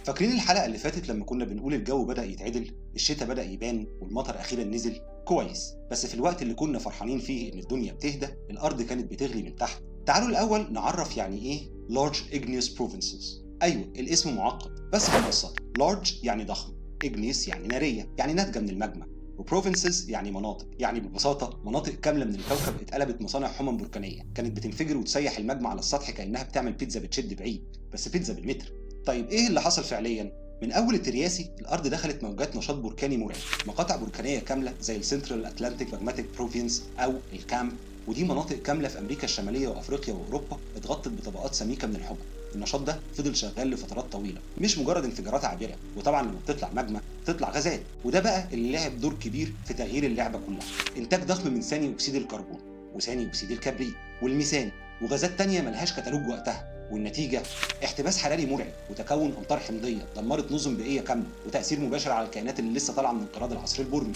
فاكرين الحلقة اللي فاتت لما كنا بنقول الجو بدأ يتعدل، الشتاء بدأ يبان والمطر أخيرا نزل؟ كويس، بس في الوقت اللي كنا فرحانين فيه إن الدنيا بتهدى، الأرض كانت بتغلي من تحت. تعالوا الأول نعرف يعني إيه Large Igneous Provinces. أيوه، الاسم معقد بس ببساطة. Large يعني ضخم، Igneous يعني نارية، يعني ناتجة من المجمع، وبروفنسز يعني مناطق، يعني ببساطة مناطق كاملة من الكوكب اتقلبت مصانع حمم بركانية كانت بتنفجر وتسيح المجمع على السطح كأنها بتعمل بيتزا بتشد بعيد، بس بيتزا بالمتر. طيب ايه اللي حصل فعليا؟ من اول الترياسي الارض دخلت موجات نشاط بركاني مرعب، مقاطع بركانيه كامله زي السنترال اتلانتيك ماجماتيك بروفينس او الكامب، ودي مناطق كامله في امريكا الشماليه وافريقيا واوروبا اتغطت بطبقات سميكه من الحمم. النشاط ده فضل شغال لفترات طويله، مش مجرد انفجارات عابره، وطبعا لما بتطلع ماجما بتطلع غازات، وده بقى اللي لعب دور كبير في تغيير اللعبه كلها. انتاج ضخم من ثاني اكسيد الكربون وثاني اكسيد الكبريت والميثان وغازات تانية ملهاش كتالوج وقتها، والنتيجة احتباس حراري مرعب وتكون أمطار حمضية دمرت نظم بيئية كاملة وتأثير مباشر على الكائنات اللي لسه طالعة من انقراض العصر البرمي.